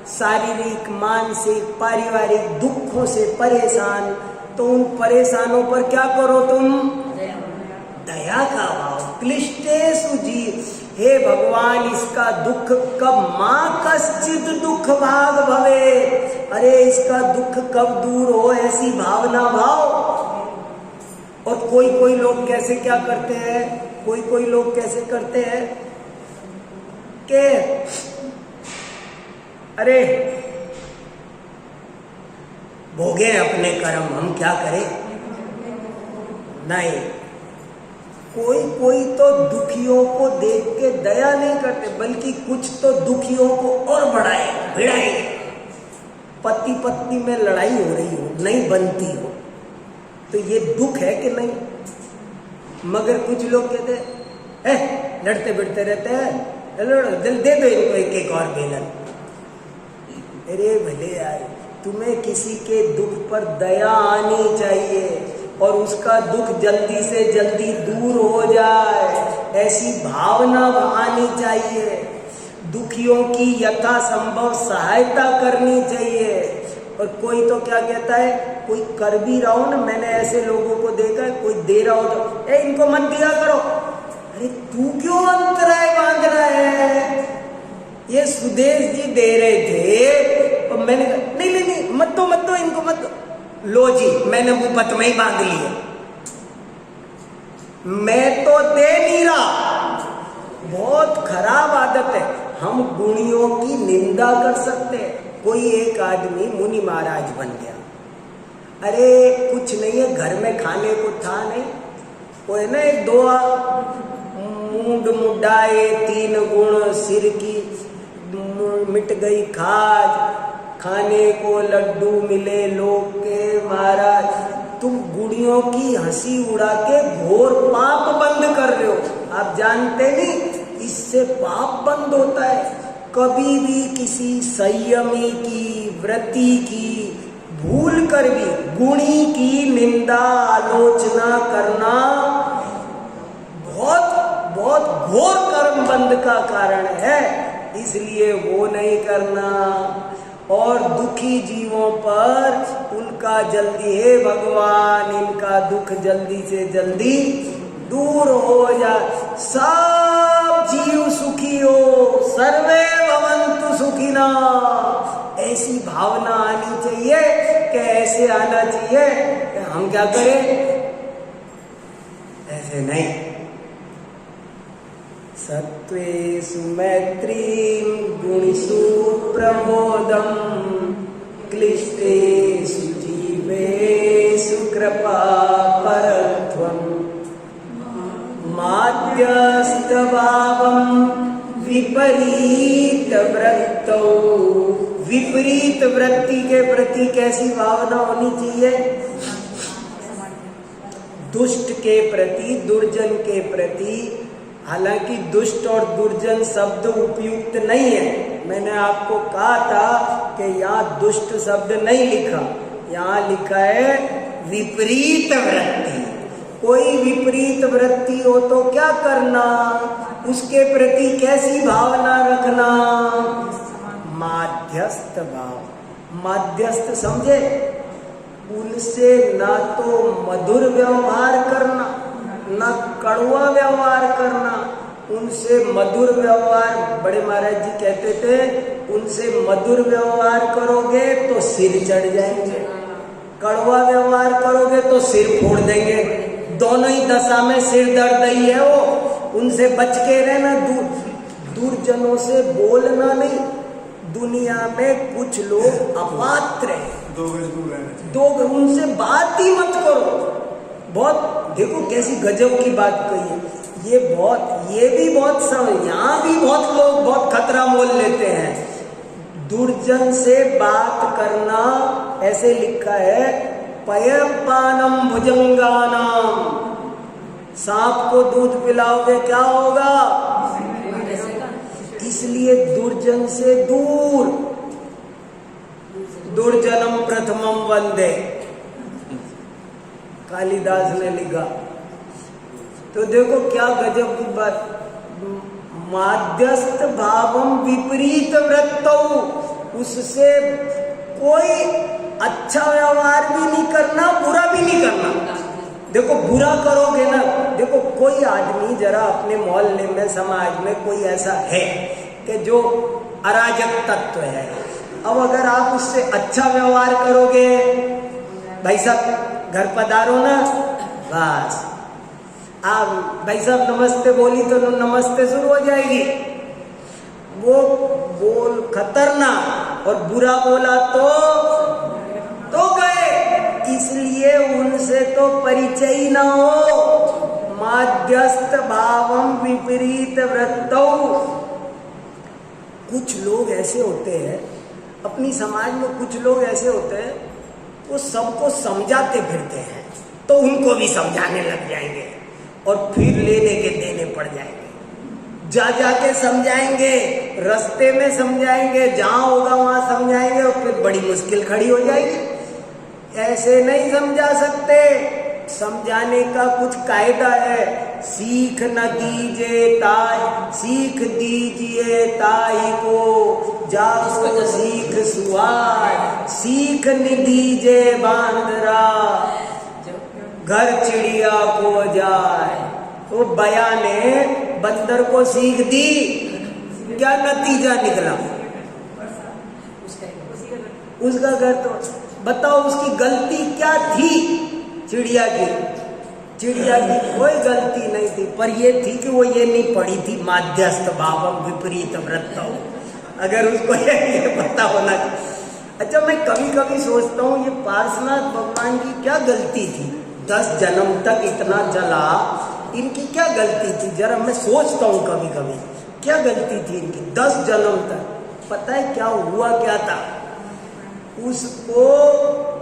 शारीरिक, मानसिक, पारिवारिक दुखों से परेशान, तो उन परेशानों पर क्या करो तुम? दया का भाव। क्लिष्टेषु जीव, हे भगवान इसका दुख कब, माँ कश्चित दुख भाग भवे, अरे इसका दुख कब दूर हो, ऐसी भावना भाव। और कोई लोग कैसे क्या करते हैं, कोई लोग कैसे करते हैं कि अरे भोगे अपने कर्म, हम क्या करें। नहीं, कोई तो दुखियों को देख के दया नहीं करते, बल्कि कुछ तो दुखियों को और भिड़ाएंगे। पति पत्नी में लड़ाई हो रही हो, नहीं बनती हो, तो ये दुख है कि नहीं? मगर कुछ लोग कहते हैं लड़ते बिड़ते रहते हैं, दिल दे दो इनको एक और बेलन। अरे भले यार, तुम्हें किसी के दुख पर दया आनी चाहिए और उसका दुख जल्दी से जल्दी दूर हो जाए, ऐसी भावना आनी चाहिए। दुखियों की यथासंभव सहायता करनी चाहिए। और कोई तो क्या कहता है, कोई कर भी रहा हो ना, मैंने ऐसे लोगों को देखा है, कोई दे रहा हो तो इनको मत दिया करो। अरे तू क्यों अंतराय बांध रहा है? ये सुदेश जी दे रहे थे और मैंने कहा नहीं मत दो इनको मत दो। लो जी, मैंने मुफ्त में ही बांध लिया, मैं तो दे नहीं रहा। बहुत खराब आदत है। हम गुणियों की निंदा कर सकते हैं। कोई एक आदमी मुनि महाराज बन गया, अरे कुछ नहीं है, घर में खाने को था नहीं, वो है ना एक दोहा, मूड मुडाए 3 गुण, सिर की मिट गई खाज, खाने को लड्डू मिले लोग के महाराज। तुम गुड़ियों की हंसी उड़ा के घोर पाप बंद कर रहे हो। आप जानते नहीं, इससे पाप बंद होता है। कभी भी किसी संयमी की, व्रती की भूल कर भी गुणी की निंदा आलोचना करना बहुत घोर कर्म बंद का कारण है, इसलिए वो नहीं करना। और दुखी जीवों पर उनका जल्दी, हे भगवान इनका दुख जल्दी से जल्दी दूर हो जाए, सब जीव सुखी हो, सर्वे भवन्तु सुखिना, ऐसी भावना आनी चाहिए। कैसे आना चाहिए कि हम क्या करें? ऐसे नहीं। सत्वेषु मैत्रीं गुणेषु प्रमोदं, क्लिष्टेषु जीवेषु कृपापरत्वं, माध्यस्थभावं विपरीतवृत्तौ विपरीत वृत्ति के प्रति कैसी भावना होनी चाहिए? दुष्ट के प्रति, दुर्जन के प्रति। हालांकि दुष्ट और दुर्जन शब्द उपयुक्त नहीं है। मैंने आपको कहा था कि यहाँ दुष्ट शब्द नहीं लिखा, यहाँ लिखा है विपरीत वृत्ति। कोई विपरीत वृत्ति हो तो क्या करना? उसके प्रति कैसी भावना रखना? माध्यस्थ भाव। माध्यस्थ समझे? उनसे ना तो मधुर व्यवहार करना, ना कड़वा व्यवहार करना। उनसे मधुर व्यवहार, बड़े महाराज जी कहते थे, उनसे मधुर व्यवहार करोगे तो सिर चढ़ जाएंगे, कड़वा व्यवहार करोगे तो सिर फोड़ देंगे। दोनों ही दशा में सिर दर्द ही है वो। उनसे बच के रहना। दुर्जनों से बोलना नहीं। दुनिया में कुछ लोग अपात्र हैं, दो उनसे बात ही मत करो। बहुत देखो कैसी गजब की बात कही है। ये भी बहुत समय, यहाँ भी बहुत लोग बहुत खतरा मोल लेते हैं। दुर्जन से बात करना, ऐसे लिखा है, पयपानम भुजंगानाम। सांप को दूध पिलाओगे क्या होगा? इसलिए दुर्जन से दूर। दुर्जनम प्रथमम वंदे, कालिदास ने लिखा। तो देखो क्या गजब की बात। माध्यस्थ भावम विपरीत वृत्तौ, उससे कोई अच्छा व्यवहार भी नहीं करना, बुरा भी नहीं करना। देखो बुरा करोगे ना, देखो कोई आदमी जरा अपने मोहल्ले में, समाज में कोई ऐसा है कि जो अराजक तत्व है। अब अगर आप उससे अच्छा व्यवहार करोगे, भाई साहब घर पधारो ना, बस आप भाई साहब नमस्ते बोली तो नमस्ते शुरू हो जाएगी। वो बोल खतरनाक, और बुरा बोला तो गए। इसलिए उनसे तो परिचय ही ना हो। माध्यस्थ भावम विपरीत वृत्तौ। कुछ लोग ऐसे होते हैं अपनी समाज में, कुछ लोग ऐसे होते हैं वो सबको समझाते फिरते हैं, तो उनको भी समझाने लग जाएंगे और फिर लेने के देने पड़ जाएंगे। जा के समझाएंगे, रास्ते में समझाएंगे, जहां होगा वहां समझाएंगे, और फिर बड़ी मुश्किल खड़ी हो जाएगी। ऐसे नहीं समझा सकते। समझाने का कुछ कायदा है। सीख न दीजिए ताई, सीख दीजिए ताई को, जाओ सीख सुहार। सीख न दीजिए बांदरा, घर चिड़िया को जाए। तो बया ने बंदर को सीख दी, क्या नतीजा निकला? उसका घर तो बताओ, उसकी गलती क्या थी? चिड़िया की कोई गलती नहीं थी, पर ये थी कि वो ये नहीं पढ़ी थी माध्यस्थ भावम विपरीत वृत्तौ। अगर उसको ये पता होना। अच्छा, मैं कभी कभी सोचता हूँ ये पार्श्वनाथ भगवान की क्या गलती थी? 10 जन्म तक इतना चला, इनकी क्या गलती थी? जरा मैं सोचता हूँ कभी कभी क्या गलती थी इनकी 10 जन्म तक। पता है क्या हुआ? क्या था उसको?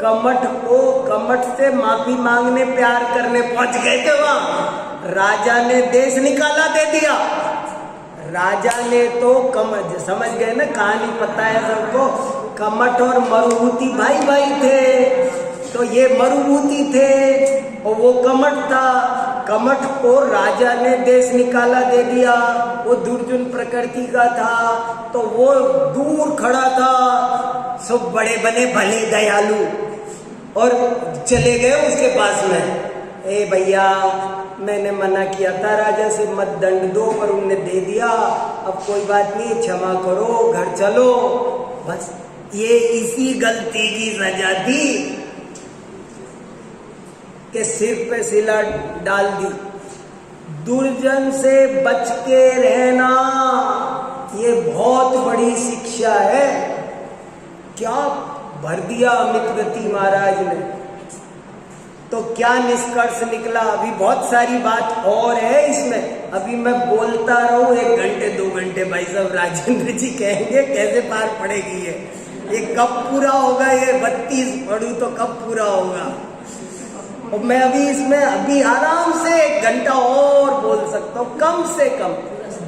कमठ से माफी मांगने, प्यार करने पहुंच गए थे वहां। राजा ने देश निकाला दे दिया। राजा ने तो समझ गए ना, कहानी पता है सबको। कमठ और मरुभूति भाई भाई थे, तो ये मरुभूति थे और वो कमठ था। कमठ को राजा ने देश निकाला दे दिया। वो दुर्जन प्रकृति का था, तो वो दूर खड़ा था। सब बड़े बने भले दयालु और चले गए उसके पास में। ए भैया, मैंने मना किया था राजा से मत दंड दो, पर उनने दे दिया। अब कोई बात नहीं, क्षमा करो, घर चलो। बस ये इसी गलती की सजा थी के सिर पे सिला डाल दी। दुर्जन से बच के रहना ये बहुत बड़ी शिक्षा है। क्या भर दिया अमित गति महाराज ने। तो क्या निष्कर्ष निकला? अभी बहुत सारी बात और है इसमें। अभी मैं बोलता रहूं 1 घंटे 2 घंटे, भाई साहब राजेंद्र जी कहेंगे कैसे पार पड़ेगी ये। ये कब पूरा होगा, ये 32 पढ़ूं तो कब पूरा होगा। और मैं अभी आराम से 1 घंटा और बोल सकता हूँ, कम से कम।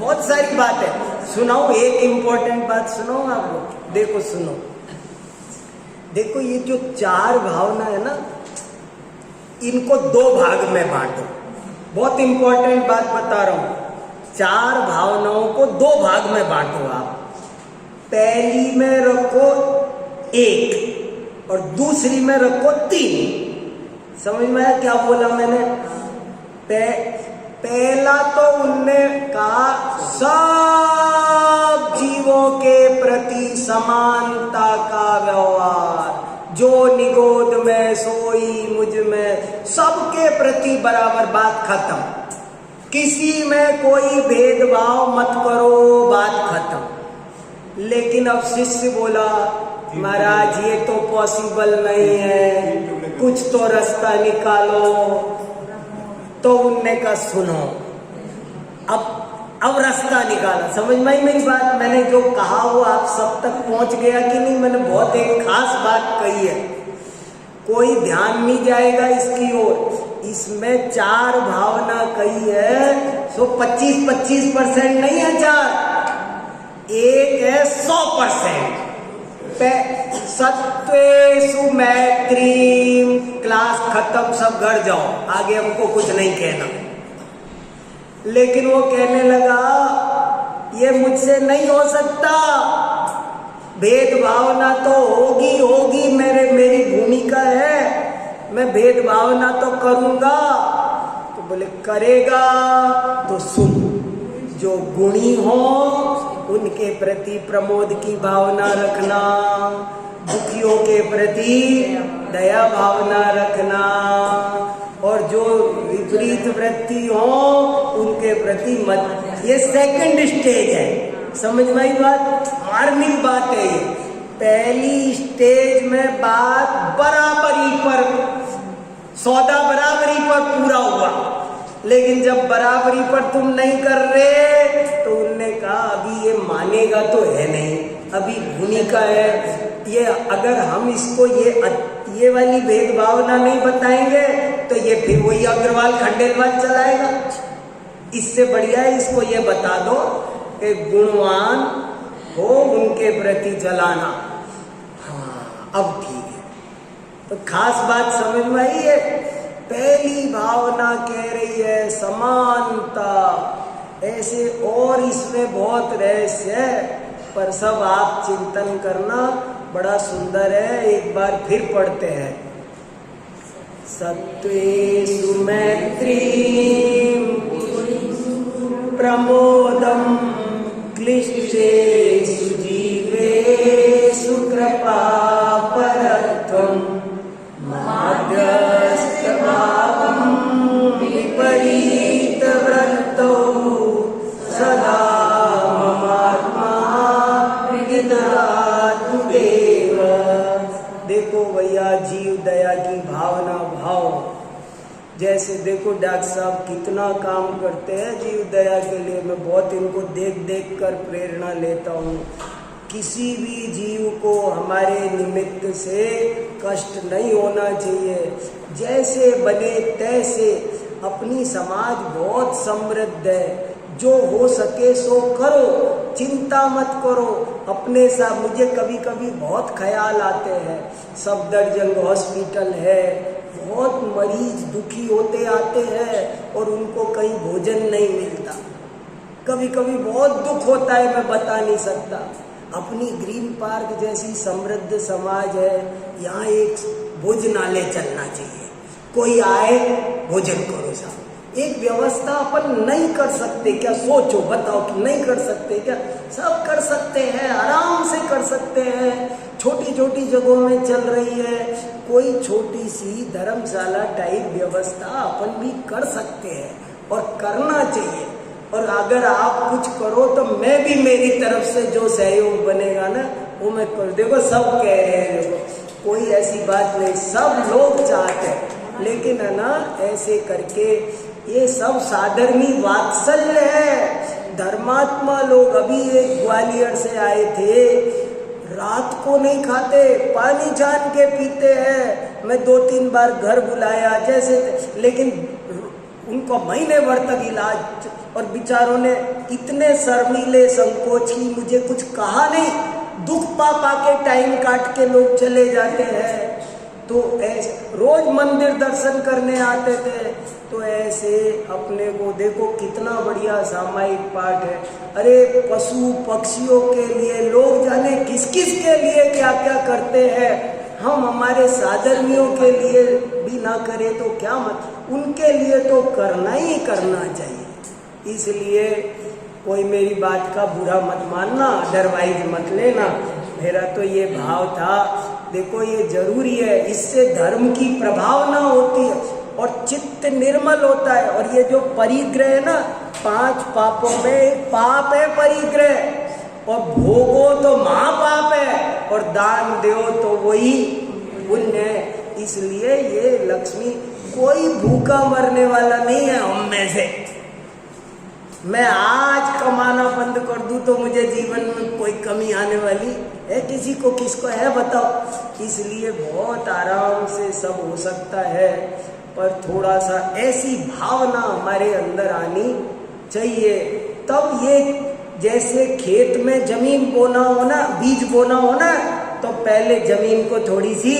बहुत सारी बात है, सुनाओ एक इम्पोर्टेंट बात सुनाओ आपको। देखो सुनो, देखो ये जो 4 भावना है ना, इनको 2 भाग में बांटो। बहुत इंपॉर्टेंट बात बता रहा हूं, 4 भावनाओं को 2 भाग में बांटो आप। पहली में रखो 1 और दूसरी में रखो 3। समझ में आया क्या बोला मैंने? पहला तो उनने कहा सब जीवों के प्रति समानता का व्यवहार, जो निगोद में सोई मुझ में, सबके प्रति बराबर, बात खत्म। किसी में कोई भेदभाव मत करो, बात खत्म। लेकिन अब शिष्य बोला महाराज ये तो पॉसिबल नहीं है, कुछ तो रास्ता निकालो। तो उनने कहा सुनो, अब रास्ता निकाला। समझ में आई मेरी बात? मैंने जो कहा वो आप सब तक पहुंच गया कि नहीं? मैंने बहुत एक खास बात कही है, कोई ध्यान नहीं जाएगा इसकी ओर। इसमें 4 भावना कही है, सो 25% नहीं है 4, एक है 100%। सत्वेषु मैत्री, क्लास खत्म, सब घर जाओ, आगे हमको कुछ नहीं कहना। लेकिन वो कहने लगा ये मुझसे नहीं हो सकता, भेदभावना तो होगी, मेरी भूमिका है, मैं भेदभावना तो करूंगा। तो बोले करेगा तो सुन, जो गुणी हो उनके प्रति प्रमोद की भावना रखना, दुखियों के प्रति दया भावना रखना, और जो विपरीत वृत्ति हो उनके प्रति मत। ये सेकंड स्टेज है। समझ में आई बात? मार्मिक बात है ये। पहली स्टेज में बात बराबरी पर, सौदा बराबरी पर पूरा हुआ। लेकिन जब बराबरी पर तुम नहीं कर रहे तो उनने कहा अभी ये मानेगा तो है नहीं, अभी भूमिका है ये। अगर हम इसको ये वाली भेदभावना नहीं बताएंगे तो ये फिर वही अग्रवाल खंडेलवाल चलाएगा। इससे बढ़िया है इसको ये बता दो कि गुणवान हो उनके प्रति जलाना। हाँ अब ठीक है। तो खास बात समझ में आई है। पहली भावना कह रही है समानता, ऐसे और इसमें बहुत रहस्य है, पर सब आप चिंतन करना, बड़ा सुंदर है। एक बार फिर पढ़ते हैं। सत्वेषु मैत्री प्रमोदम क्लिष्टेषु जीवेषु कृपापरत्वम् माध्यस्थभावं विपरीतवृत्तौ सदा ममात्मा विगतात्मदेव। देखो भैया, जीव दया की भावना भाव, जैसे देखो डॉक्टर साहब कितना काम करते हैं जीव दया के लिए। मैं बहुत इनको देख देख कर प्रेरणा लेता हूँ। किसी भी जीव को हमारे निमित्त से कष्ट नहीं होना चाहिए। जैसे बने तैसे। अपनी समाज बहुत समृद्ध है, जो हो सके सो करो, चिंता मत करो। अपने साथ मुझे कभी कभी बहुत ख्याल आते हैं, सफदरजंग हॉस्पिटल है, बहुत मरीज दुखी होते आते हैं और उनको कहीं भोजन नहीं मिलता। कभी कभी बहुत दुख होता है, मैं बता नहीं सकता। अपनी ग्रीन पार्क जैसी समृद्ध समाज है, यहाँ एक भोजनालय चलना चाहिए। कोई आए भोजन करो साहब। एक व्यवस्था अपन नहीं कर सकते क्या? सोचो, बताओ कि नहीं कर सकते क्या? सब कर सकते हैं, आराम से कर सकते हैं। छोटी छोटी जगहों में चल रही है। कोई छोटी सी धर्मशाला टाइप व्यवस्था अपन भी कर सकते हैं और करना चाहिए। और अगर आप कुछ करो तो मैं भी मेरी तरफ से जो सहयोग बनेगा ना वो मैं कर। देखो सब कह रहे हैं, देखो कोई ऐसी बात नहीं, सब लोग चाहते हैं, लेकिन है ना ऐसे करके ये सब साधर्मी वात्सल्य है। धर्मात्मा लोग, अभी एक ग्वालियर से आए थे, रात को नहीं खाते, पानी छान के पीते हैं। मैं 2-3 बार घर बुलाया जैसे, लेकिन उनको महीने भर तक इलाज, और बेचारों ने इतने शर्मीले संकोच की मुझे कुछ कहा नहीं। दुख पा के टाइम काट के लोग चले जाते हैं। तो ऐसे रोज मंदिर दर्शन करने आते थे। तो ऐसे अपने को देखो कितना बढ़िया सामायिक पाठ है। अरे पशु पक्षियों के लिए लोग जाने किस किस के लिए क्या क्या करते हैं, हम हमारे साधर्मियों के लिए भी ना करें तो क्या मत, उनके लिए तो करना ही करना चाहिए। इसलिए कोई मेरी बात का बुरा मत मानना, अदरवाइज मत लेना। मेरा तो ये भाव था, देखो ये जरूरी है, इससे धर्म की प्रभावना होती है और चित्त निर्मल होता है। और ये जो परिग्रह है ना, 5 पापों में एक पाप है परिग्रह, और भोगो तो महापाप है, और दान दो तो वही पुण्य है। इसलिए ये लक्ष्मी, कोई भूखा मरने वाला नहीं है हम में से। मैं आज कमाना बंद कर दूं तो मुझे जीवन में कोई कमी आने वाली है किसी को, किसको है बताओ। इसलिए बहुत आराम से सब हो सकता है, पर थोड़ा सा ऐसी भावना हमारे अंदर आनी चाहिए। तब ये, जैसे खेत में जमीन बोना हो ना, बीज बोना हो ना, तो पहले जमीन को थोड़ी सी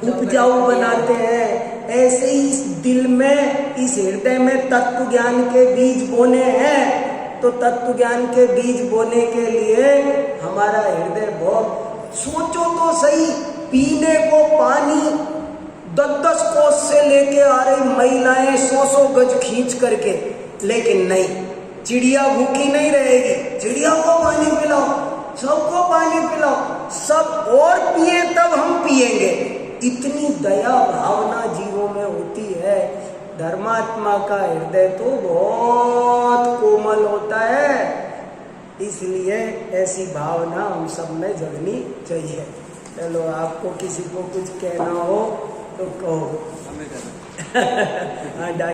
उपजाऊ बनाते हैं। ऐसे ही इस दिल में, इस हृदय में तत्व ज्ञान के बीज बोने हैं। तो तत्व ज्ञान के बीज बोने के लिए हमारा हृदय बहुत, सोचो तो सही, पीने को पानी 10-10 कोस से लेके आ रही महिलाएं 100-100 गज खींच करके, लेकिन नहीं, चिड़िया भूखी नहीं रहेगी। चिड़िया को पानी पिलाओ, सबको पानी पिलाओ, सब और पिए तब हम पिएंगे। इतनी दया भावना जीवों में होती है। धर्मात्मा का हृदय तो बहुत कोमल होता है। इसलिए ऐसी भावना हम सब में जगनी चाहिए। चलो, आपको किसी को कुछ कहना हो तो कहो।